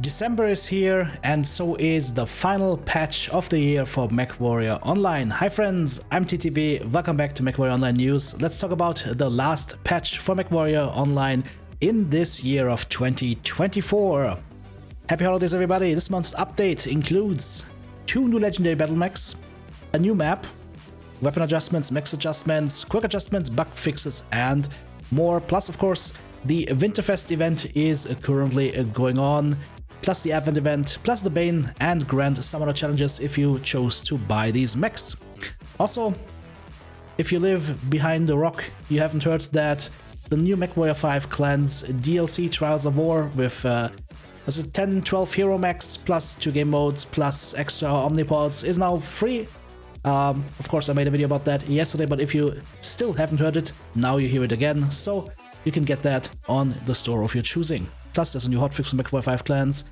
December is here, and so is the final patch of the year for Mechwarrior Online. Hi friends, I'm TTB, welcome back to Mechwarrior Online News. Let's talk about the last patch for Mechwarrior Online in this year of 2024. Happy holidays everybody. This month's update includes 2 new legendary battle mechs, a new map, weapon adjustments, mechs adjustments, quirk adjustments, bug fixes, and more. Plus, of course, the Winterfest event is currently going on, plus the Advent event, plus the Bane and Grand Summoner challenges if you chose to buy these mechs. Also, if you live behind the rock, you haven't heard that the new Mechwarrior 5 Clans DLC Trials of War with 10-12 hero mechs, plus 2 game modes, plus extra omnipods is now free. Of course, I made a video about that yesterday, but if you still haven't heard it, now you hear it again, so you can get that on the store of your choosing. Plus, there's a new hotfix for Mechwarrior 5 Clans.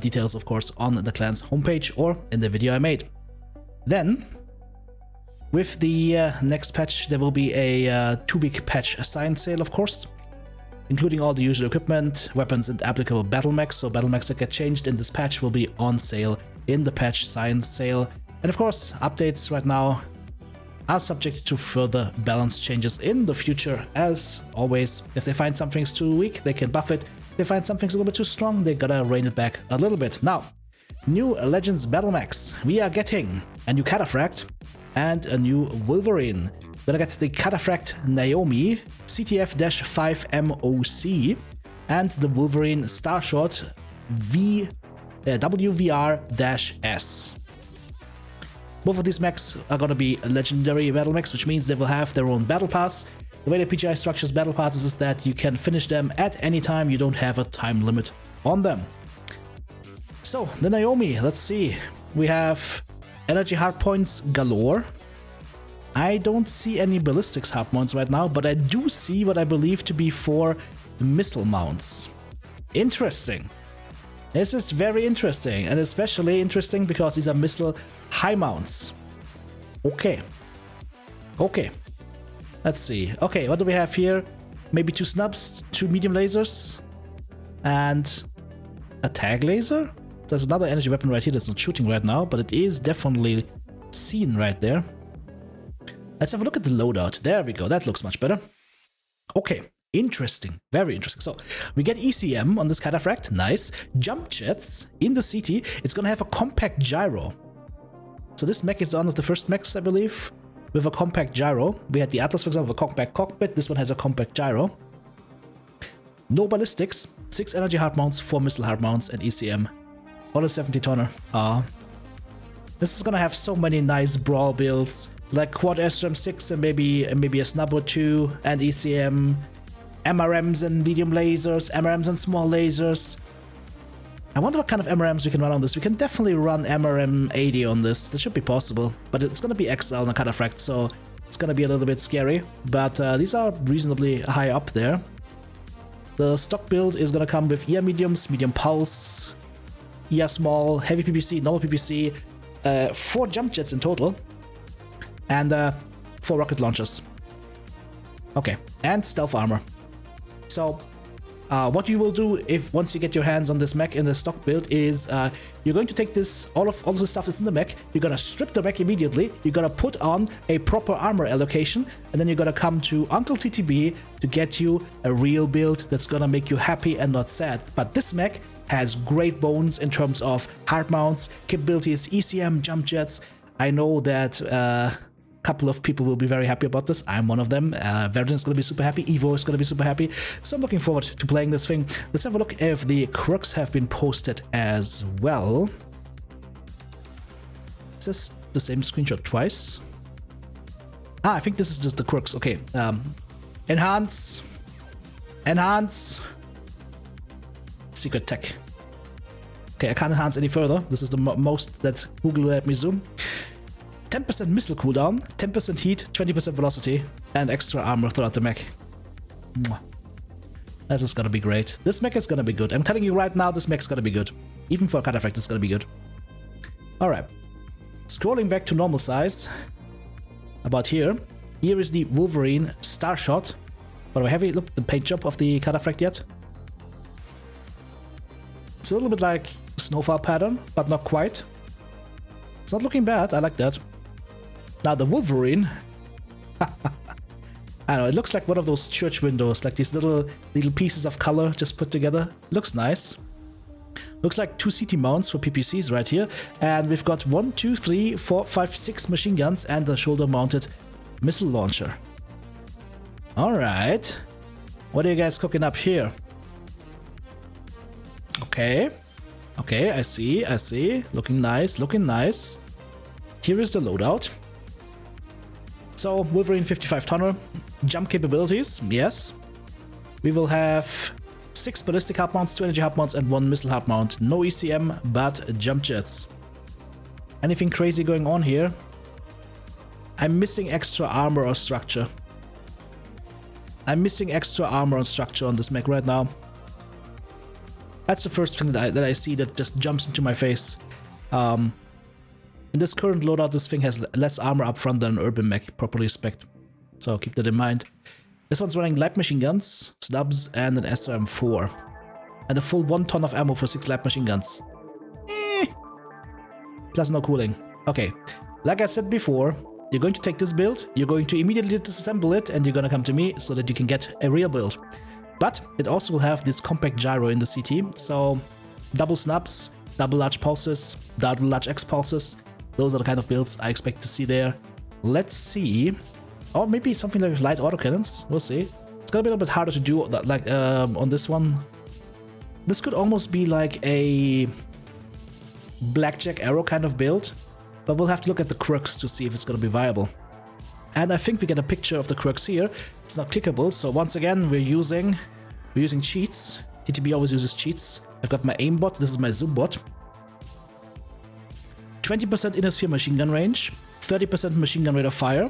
Details, of course, on the clan's homepage or in the video I made. Then, with the next patch, there will be a 2-week patch sign sale, of course, including all the usual equipment, weapons, and applicable battle mechs. So battle mechs that get changed in this patch will be on sale in the patch sign sale. And of course, updates right now are subject to further balance changes in the future. As always, if they find something's too weak, they can buff it. If they find something's a little bit too strong, they gotta rein it back a little bit. Now, new Legends battle mechs. We are getting a new Cataphract and a new Wolverine. We're gonna get the Cataphract Naomi, CTF-5MOC, and the Wolverine Starshot WVR-S. Both of these mechs are going to be legendary battle mechs, which means they will have their own battle pass. The way the PGI structures battle passes is that you can finish them at any time, you don't have a time limit on them. So, the Naomi, let's see. We have energy hardpoints galore. I don't see any ballistics hardpoints right now, but I do see what I believe to be 4 missile mounts. Interesting. This is very interesting, and especially interesting because these are missile high mounts. Okay. Let's see. Okay, what do we have here? Maybe 2 snubs, 2 medium lasers, and a tag laser? There's another energy weapon right here that's not shooting right now, but it is definitely seen right there. Let's have a look at the loadout. There we go. That looks much better. Okay. Interesting, very interesting. So we get ECM on this Cataphract, nice. Jump jets in the CT. It's gonna have a compact gyro. So this mech is one of the first mechs, I believe, with a compact gyro. We had the Atlas, for example, with a compact cockpit. This one has a compact gyro. No ballistics, 6 energy hard mounts, 4 missile hard mounts, and ECM on a 70-tonner. This is gonna have so many nice brawl builds, like quad SRAM 6 and maybe a snub or 2, and ECM. MRMs and medium lasers, MRMs and small lasers. I wonder what kind of MRMs we can run on this. We can definitely run MRM 80 on this. That should be possible. But it's going to be XL on a Cataphract, so it's going to be a little bit scary. But these are reasonably high up there. The stock build is going to come with ER mediums, medium pulse, ER small, heavy PPC, normal PPC, 4 jump jets in total, and 4 rocket launchers. Okay, and stealth armor. So, what you will do if once you get your hands on this mech in the stock build is you're going to take this all of the stuff that's in the mech. You're gonna strip the mech immediately. You're gonna put on a proper armor allocation, and then you're gonna come to Uncle TTB to get you a real build that's gonna make you happy and not sad. But this mech has great bones in terms of hard mounts, capabilities, ECM, jump jets. I know that couple of people will be very happy about this. I'm one of them. Verdun is going to be super happy. Evo is going to be super happy. So I'm looking forward to playing this thing. Let's have a look if the quirks have been posted as well. Is this the same screenshot twice? I think this is just the quirks. Okay. Enhance. Secret tech. Okay, I can't enhance any further. This is the most that Google will let me zoom. 10% missile cooldown, 10% heat, 20% velocity, and extra armor throughout the mech. This is gonna be great. This mech is gonna be good. I'm telling you right now, this mech's gonna be good. Even for a Cataphract, it's gonna be good. Alright. Scrolling back to normal size. About here. Here is the Wolverine Starshot. By the way, have you looked at the paint job of the Cataphract yet? It's a little bit like snowfall pattern, but not quite. It's not looking bad. I like that. Now the Wolverine. I don't know. It looks like one of those church windows, like these little pieces of color just put together. Looks nice. Looks like 2 CT mounts for PPCs right here. And we've got 1, 2, 3, 4, 5, 6 machine guns and a shoulder-mounted missile launcher. Alright. What are you guys cooking up here? Okay. Okay, I see, I see. Looking nice, looking nice. Here is the loadout. So, Wolverine 55 tonner. Jump capabilities, yes. We will have 6 ballistic hard mounts, 2 energy hard mounts, and 1 missile hard mount. No ECM, but jump jets. Anything crazy going on here? I'm missing extra armor or structure. I'm missing extra armor and structure on this mech right now. That's the first thing that I see that just jumps into my face. In this current loadout, this thing has less armor up front than an urban mech, properly spec'd. So keep that in mind. This one's running light machine guns, snubs, and an SRM4. And a full 1 ton of ammo for 6 light machine guns. Plus no cooling. Okay, like I said before, you're going to take this build, you're going to immediately disassemble it, and you're going to come to me so that you can get a real build. But it also will have this compact gyro in the CT, so double snubs, double large pulses, double large X pulses. Those are the kind of builds I expect to see there. Let's see. Or maybe something like light autocannons. We'll see. It's gonna be a little bit harder to do like on this one. This could almost be like a blackjack arrow kind of build, but we'll have to look at the quirks to see if it's gonna be viable. And I think we get a picture of the quirks here. It's not clickable, so once again we're using cheats. TTB always uses cheats. I've got my aimbot. This is my zoom bot. 20% inner sphere machine gun range, 30% machine gun rate of fire,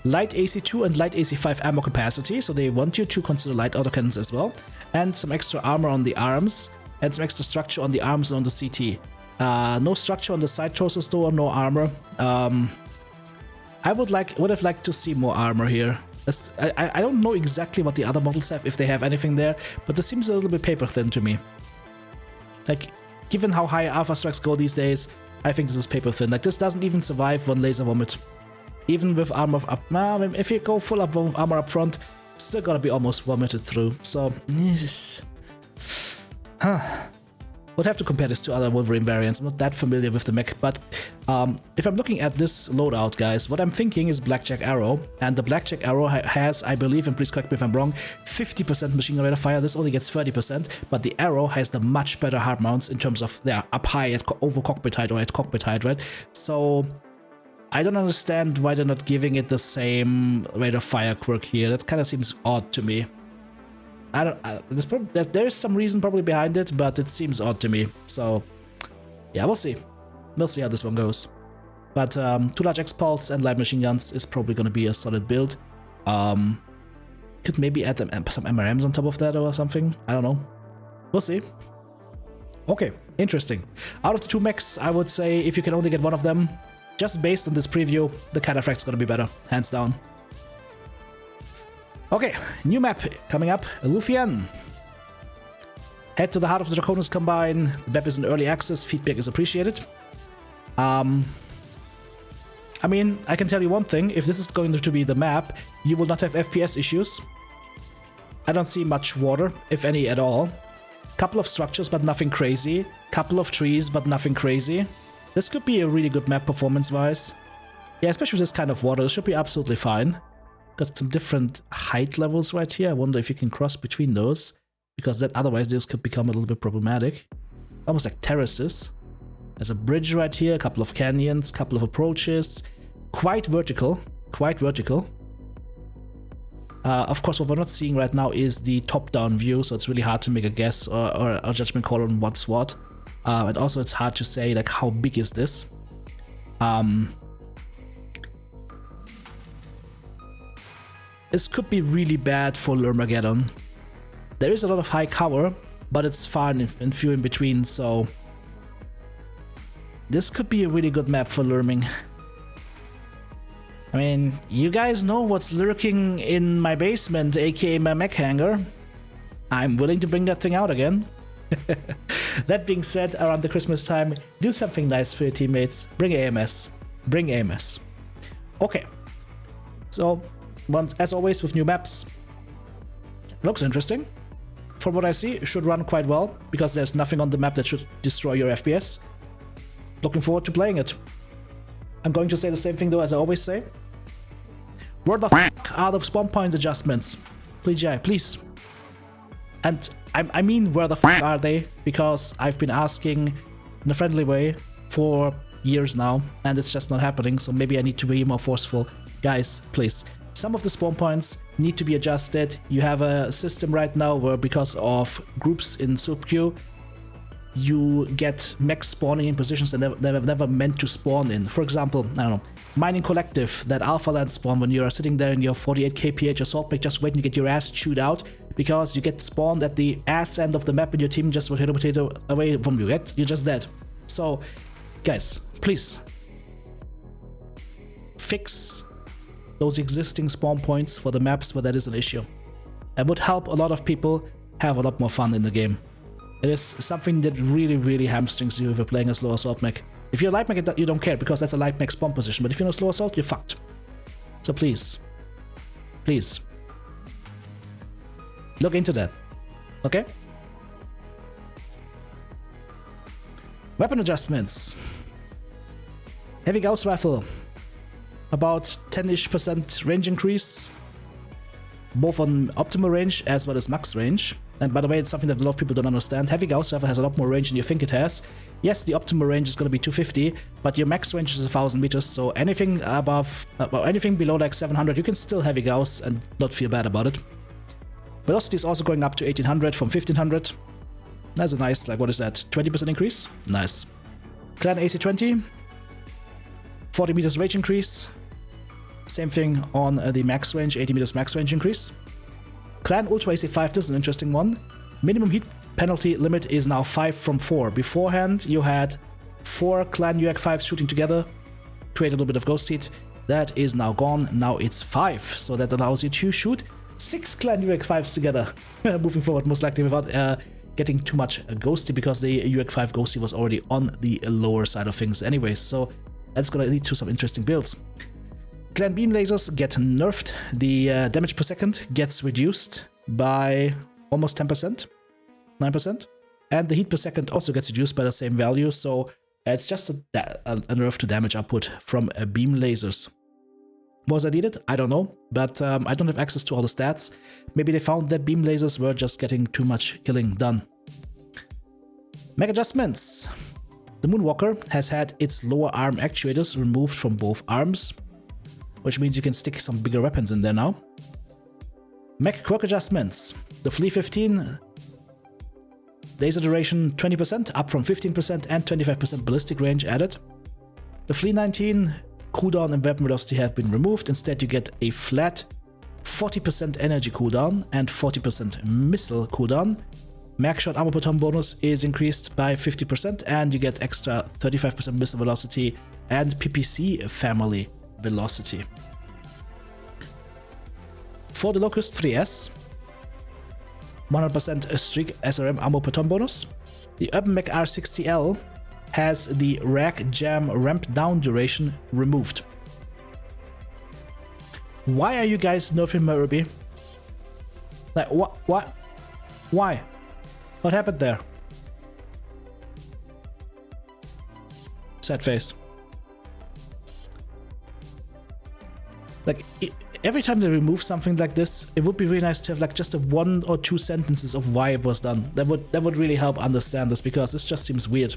light AC2 and light AC5 ammo capacity, so they want you to consider light autocannons as well, and some extra armor on the arms, and some extra structure on the arms and on the CT. No structure on the side torsos though, or no armor. I would have liked to see more armor here. I don't know exactly what the other models have, if they have anything there, but this seems a little bit paper thin to me. Like, given how high alpha strikes go these days, I think this is paper thin. Like, this doesn't even survive 1 laser vomit. Even with armor up, if you go full up armor up front, it's still gonna be almost vomited through. So, would have to compare this to other Wolverine variants. I'm not that familiar with the mech, but if I'm looking at this loadout, guys, what I'm thinking is Blackjack Arrow, and the Blackjack Arrow has, I believe, and please correct me if I'm wrong, 50% machine gun rate of fire. This only gets 30%, but the Arrow has the much better hard mounts in terms of they're up high at over cockpit height or at cockpit height, right? So I don't understand why they're not giving it the same rate of fire quirk here. That kind of seems odd to me. There's some reason probably behind it, but it seems odd to me. So, yeah, we'll see. We'll see how this one goes. But 2 large X-Pulse and light machine guns is probably going to be a solid build. Could maybe add some MRMs on top of that or something. I don't know. We'll see. Okay, interesting. Out of the 2 mechs, I would say if you can only get one of them, just based on this preview, the Cataphract's going to be better, hands down. Okay, new map coming up, Luthien. Head to the heart of the Draconis Combine. The map is in early access, feedback is appreciated. I mean, I can tell you one thing, if this is going to be the map, you will not have FPS issues. I don't see much water, if any at all. Couple of structures, but nothing crazy. Couple of trees, but nothing crazy. This could be a really good map performance-wise. Yeah, especially with this kind of water, it should be absolutely fine. Got some different height levels right here. I wonder if you can cross between those, because that otherwise this could become a little bit problematic. Almost like terraces. There's a bridge right here, a couple of canyons, a couple of approaches. Quite vertical, quite vertical. Of course, what we're not seeing right now is the top-down view, so it's really hard to make a guess or a judgment call on what's what. And also it's hard to say, like, how big is this? This could be really bad for Lermageddon. There is a lot of high cover, but it's far and few in between, so this could be a really good map for Lerming. I mean, you guys know what's lurking in my basement, aka my mech hangar. I'm willing to bring that thing out again. That being said, around the Christmas time, do something nice for your teammates. Bring AMS. Bring AMS. Okay. So, as always with new maps, looks interesting. From what I see, it should run quite well, because there's nothing on the map that should destroy your FPS. Looking forward to playing it. I'm going to say the same thing though, as I always say. Where the f*** are the spawn point adjustments? Please, yeah, please. And I mean, where the f*** are they? Because I've been asking in a friendly way for years now, and it's just not happening, so maybe I need to be more forceful. Guys, please. Some of the spawn points need to be adjusted. You have a system right now where, because of groups in sub queue, you get mechs spawning in positions that they're never meant to spawn in. For example, I don't know, Mining Collective, that Alpha Land spawn when you are sitting there in your 48 kph assault mech just waiting to get your ass chewed out because you get spawned at the ass end of the map and your team just potato away from you. You're just dead. So, guys, please fix those existing spawn points for the maps where that is an issue. It would help a lot of people have a lot more fun in the game. It is something that really, really hamstrings you if you're playing a slow assault mech. If you're a light mech, you don't care, because that's a light mech spawn position. But if you're in a slow assault, you're fucked. So please, please, look into that. Okay? Weapon adjustments. Heavy Gauss Rifle. About 10-ish% range increase. Both on optimal range as well as max range. And by the way, it's something that a lot of people don't understand. Heavy Gauss Rifle has a lot more range than you think it has. Yes, the optimal range is going to be 250, but your max range is 1000 meters, so anything above, or anything below like 700, you can still Heavy Gauss and not feel bad about it. Velocity is also going up to 1800 from 1500. That's a nice, like, what is that, 20% increase? Nice. Clan AC20, 40 meters range increase. Same thing on the max range, 80 meters max range increase. Clan Ultra AC5, this is an interesting one. Minimum heat penalty limit is now 5 from 4. Beforehand, you had 4 Clan UAC5s shooting together, create a little bit of ghost heat. That is now gone. Now it's 5. So that allows you to shoot 6 Clan UAC5s together. Moving forward, most likely without getting too much ghosty, because the UAC5 ghosty was already on the lower side of things anyways. So that's going to lead to some interesting builds. Clan beam lasers get nerfed. The damage per second gets reduced by almost 10%, 9%. And the heat per second also gets reduced by the same value. So it's just a nerf to damage output from beam lasers. Was that needed? I don't know. But I don't have access to all the stats. Maybe they found that beam lasers were just getting too much killing done. Mech adjustments. The Moonwalker has had its lower arm actuators removed from both arms, which means you can stick some bigger weapons in there now. Mech quirk adjustments. The Flea 15, laser duration 20%, up from 15%, and 25% ballistic range added. The Flea 19, cooldown and weapon velocity have been removed. Instead, you get a flat 40% energy cooldown and 40% missile cooldown. Max shot armor per ton bonus is increased by 50%, and you get extra 35% missile velocity and PPC family velocity. For the Locust 3S, 100% streak SRM ammo per ton bonus. The Urban Mech R60L has the rack jam ramp down duration removed. Why are you guys nerfing my Ruby? Like, what? Why? What happened there? Sad face. Like, every time they remove something like this, it would be really nice to have like just a 1 or 2 sentences of why it was done. That would really help understand this, because this just seems weird.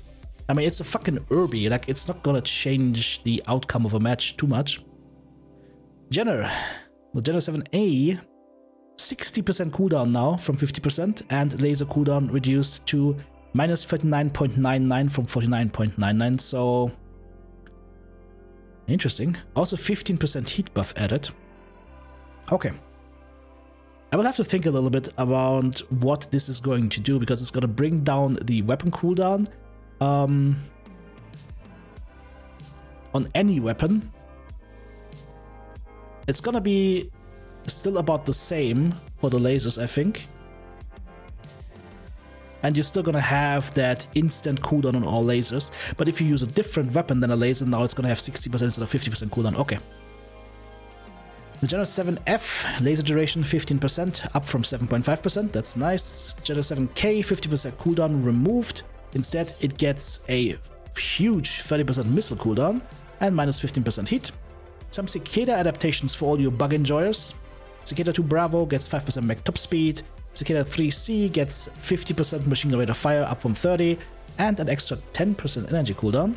I mean, it's a fucking Urby, like, it's not gonna change the outcome of a match too much. Jenner. The Jenner 7A, 60% cooldown now from 50%, and laser cooldown reduced to minus 39.99 from 49.99, so interesting. Also 15% heat buff added. Okay. I will have to think a little bit about what this is going to do, because it's going to bring down the weapon cooldown on any weapon. It's going to be still about the same for the lasers, I think. and you're still gonna have that instant cooldown on all lasers. But if you use a different weapon than a laser, now it's gonna have 60% instead of 50% cooldown. Okay. The General 7F, laser duration 15%, up from 7.5%. That's nice. General 7K, 50% cooldown removed. Instead, it gets a huge 30% missile cooldown and minus 15% heat. Some Cicada adaptations for all you bug enjoyers. Cicada 2 Bravo gets 5% mech top speed. Cicada 3C gets 50% machine gun rate of fire, up from 30, and an extra 10% energy cooldown.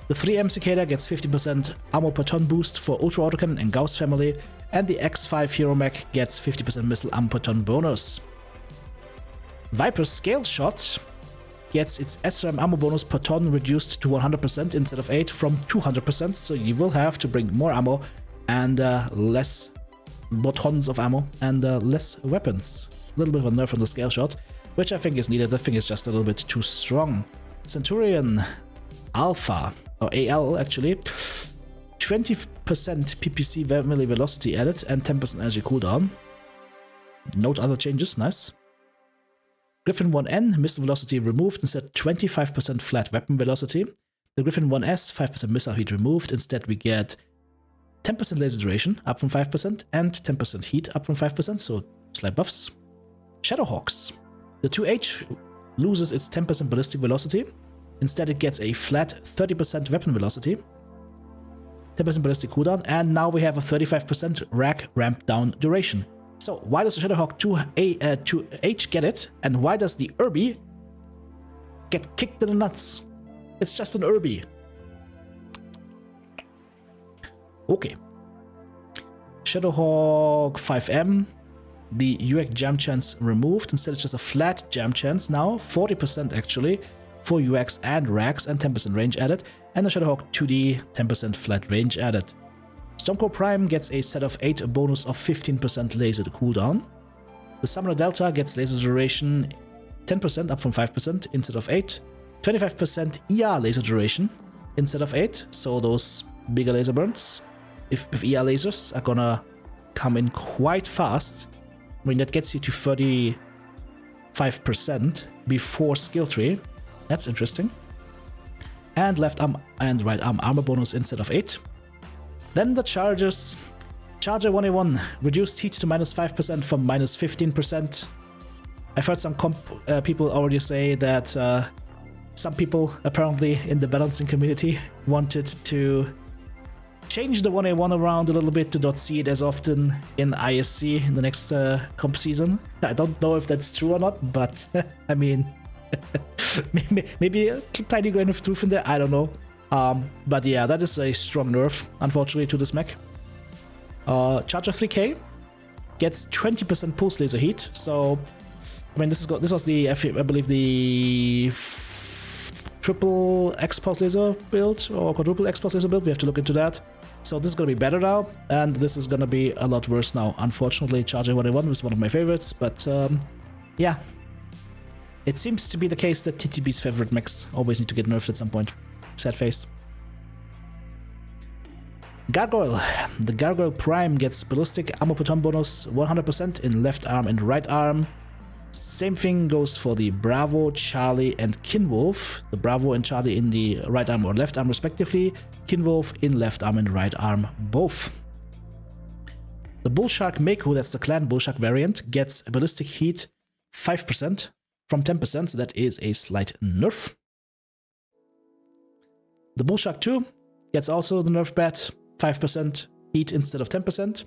The 3M Cicada gets 50% ammo per ton boost for Ultra Autocannon and Gauss family, and the X5 Hero Mech gets 50% missile ammo per ton bonus. Viper's Scale Shot gets its SRAM ammo bonus per ton reduced to 100% instead of 8 from 200%, so you will have to bring more ammo and more tons of ammo and less weapons. A little bit of a nerf on the Scale Shot, which I think is needed. The thing is just a little bit too strong. Centurion Alpha, or AL actually, 20% PPC melee velocity added and 10% energy cooldown. Note other changes, nice. Griffin 1N, missile velocity removed, instead 25% flat weapon velocity. The Griffin 1S, 5% missile heat removed, instead we get 10% laser duration, up from 5%, and 10% heat, up from 5%, so slight buffs. Shadowhawks. The 2H loses its 10% ballistic velocity. Instead, it gets a flat 30% weapon velocity, 10% ballistic cooldown, and now we have a 35% rack ramp down duration. So why does the Shadowhawk 2H get it, and why does the Irby get kicked in the nuts? It's just an Irby. Okay. Shadowhawk 5M, the UX jam chance removed. Instead, it's just a flat jam chance now, 40% actually, for UX and racks, and 10% range added. And the Shadowhawk 2D, 10% flat range added. Stormcore Prime gets a set of 8 bonus of 15% laser cooldown. The Summoner Delta gets laser duration 10% up from 5% instead of 8. 25% ER laser duration instead of 8, so those bigger laser burns, if ER lasers are gonna come in quite fast. I mean, that gets you to 35% before skill tree. That's interesting. And left arm and right arm armor bonus instead of 8. Then the Chargers. Charger 1A1, reduced heat to minus 5% from minus 15%. I've heard some people already say that some people apparently in the balancing community wanted to change the 1A1 around a little bit to not see it as often in ISC in the next comp season. I don't know if that's true or not, but I mean, maybe a tiny grain of truth in there, I don't know. But yeah, that is a strong nerf, unfortunately, to this mech. Charger 3K gets 20% pulse laser heat, so I mean this was the I believe the triple X pulse laser build or quadruple X pulse laser build. We have to look into that. So this is gonna be better now, and this is gonna be a lot worse now. Unfortunately, Charger 1A1 was one of my favorites, but yeah, it seems to be the case that TTB's favorite mechs always need to get nerfed at some point. Sad face. Gargoyle. The Gargoyle Prime gets ballistic ammo per ton bonus 100% in left arm and right arm. Same thing goes for the Bravo, Charlie, and Kinwolf. The Bravo and Charlie in the right arm or left arm respectively. Kinwolf in left arm and right arm both. The Bullshark Meko, that's the clan Bullshark variant, gets ballistic heat 5% from 10%, so that is a slight nerf. The Bullshark 2 gets also the nerf bat, 5% heat instead of 10%.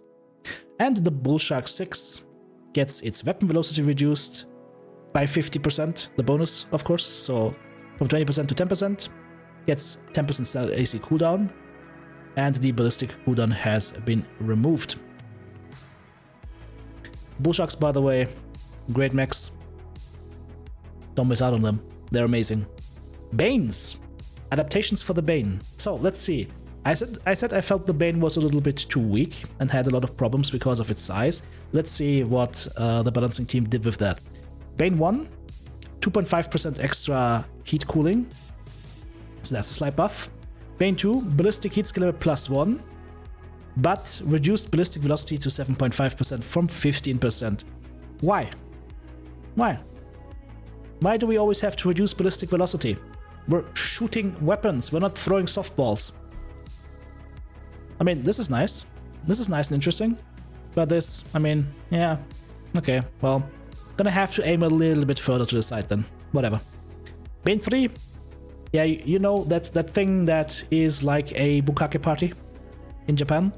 And the Bullshark 6 gets its weapon velocity reduced by 50%, the bonus, of course, so from 20% to 10%, gets 10% standard AC cooldown, and the ballistic cooldown has been removed. Bullsharks, by the way, great mechs. Don't miss out on them, they're amazing. Banes. Adaptations for the Bane. So let's see. I said I felt the Bane was a little bit too weak and had a lot of problems because of its size. Let's see what the balancing team did with that. Bane 1, 2.5% extra heat cooling, so that's a slight buff. Bane 2, ballistic heat skill level +1, but reduced ballistic velocity to 7.5% from 15%. Why? Why do we always have to reduce ballistic velocity? We're shooting weapons. We're not throwing softballs. I mean, this is nice. This is nice and interesting. But this, I mean, yeah. Okay, well, gonna have to aim a little bit further to the side then. Whatever. Bane 3. Yeah, you know, that's that thing that is like a bukkake party in Japan.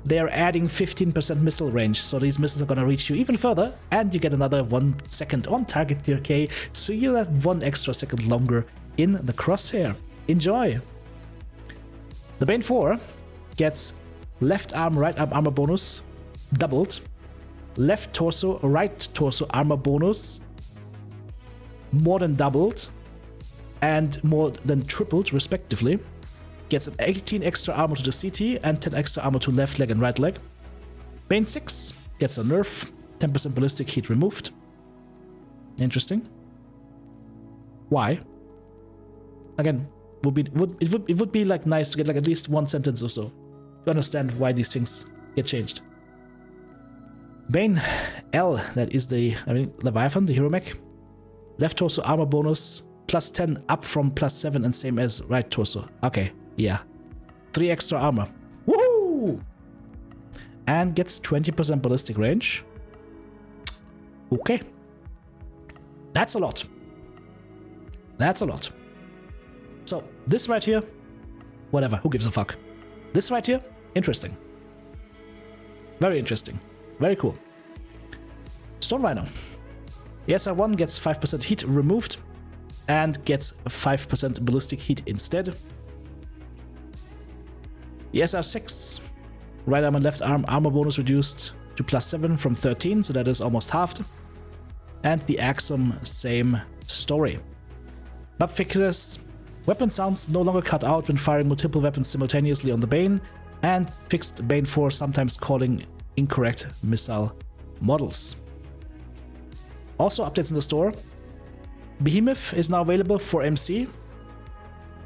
They're adding 15% missile range, so these missiles are gonna reach you even further, and you get another 1 second on target TRK, so you have 1 extra second longer in the crosshair. Enjoy! The Bane 4 gets left arm, right arm armor bonus doubled, left torso, right torso armor bonus more than doubled, and more than tripled, respectively. Gets an 18 extra armor to the CT and 10 extra armor to left leg and right leg. Bane 6 gets a nerf, 10% ballistic heat removed. Interesting. Why? Again, it would be like nice to get like at least 1 sentence or so to understand why these things get changed. Bane L, that is the Leviathan, the hero mech. Left torso armor bonus plus 10 up from plus 7 and same as right torso. Okay, yeah. 3 extra armor. Woohoo! And gets 20% ballistic range. Okay. That's a lot. That's a lot. So, this right here, whatever, who gives a fuck? This right here, interesting. Very interesting. Very cool. Stone Rhino. The SR1 gets 5% heat removed and gets 5% ballistic heat instead. The SR6, right arm and left arm armor bonus reduced to plus 7 from 13, so that is almost halved. And the Axum, same story. Bug fixes: weapon sounds no longer cut out when firing multiple weapons simultaneously on the Bane, and fixed Bane 4 sometimes calling incorrect missile models. Also updates in the store. Behemoth is now available for MC.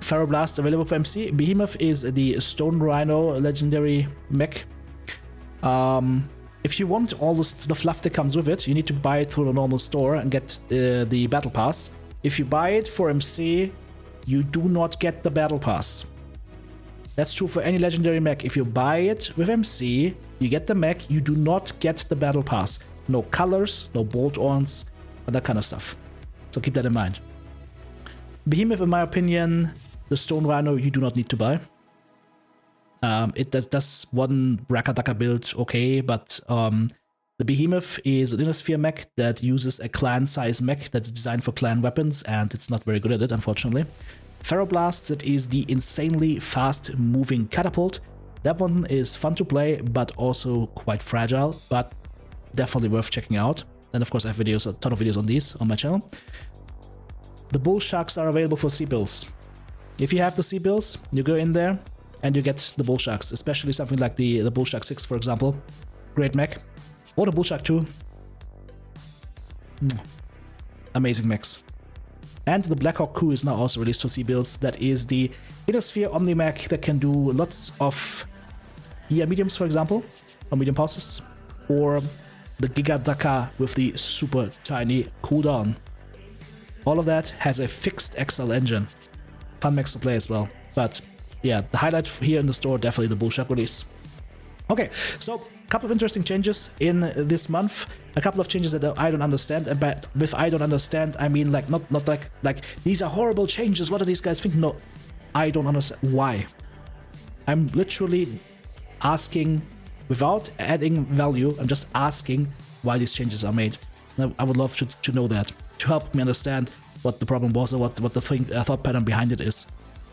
Ferroblast available for MC. Behemoth is the Stone Rhino legendary mech. If you want all the fluff that comes with it, you need to buy it through the normal store and get the battle pass. If you buy it for MC, you do not get the battle pass. That's true for any legendary mech. If you buy it with MC, you get the mech, you do not get the battle pass. No colors, no bolt-ons, and that kind of stuff. So keep that in mind. Behemoth, in my opinion, the Stone Rhino you do not need to buy. It does one Rakadaka build okay, but the Behemoth is an Innosphere mech that uses a clan-size mech that's designed for clan weapons, and it's not very good at it, unfortunately. Ferroblast, that is the insanely fast-moving catapult. That one is fun to play, but also quite fragile, but definitely worth checking out. And of course I have videos, a ton of videos on these on my channel. The Bullsharks are available for C-Bills. If you have the C-Bills, you go in there and you get the Bullsharks, especially something like the Bullshark 6, for example. Great mech. Or the Bullshark 2. Amazing mechs. And the Blackhawk Coup is now also released for C-Bills. That is the Innosphere Omni-Mech that can do lots of mediums, for example, or medium pulses, or the Giga Daka with the super tiny cooldown. All of that has a fixed XL engine. Fun mechs to play as well. But yeah, the highlight here in the store, definitely the Bullshark release. Okay, so a couple of interesting changes in this month. A couple of changes that I don't understand. And with I don't understand, I mean like not like these are horrible changes. What do these guys think? No, I don't understand why. I'm literally asking without adding value. I'm just asking why these changes are made. I would love to know that, to help me understand what the problem was or what the thought pattern behind it is.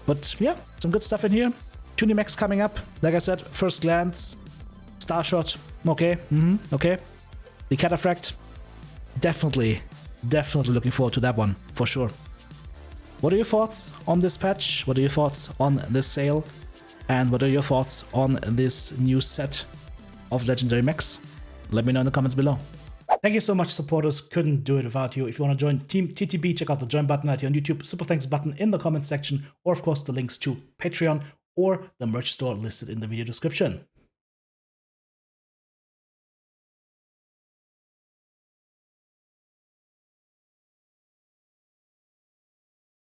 But yeah, some good stuff in here. 2 new mechs coming up. Like I said, first glance, Starshot, okay, okay. The Cataphract, definitely looking forward to that one, for sure. What are your thoughts on this patch? What are your thoughts on this sale? And what are your thoughts on this new set of legendary mechs? Let me know in the comments below. Thank you so much, supporters. Couldn't do it without you. If you want to join Team TTB, check out the join button right here on YouTube, super thanks button in the comment section, or of course the links to Patreon or the merch store listed in the video description.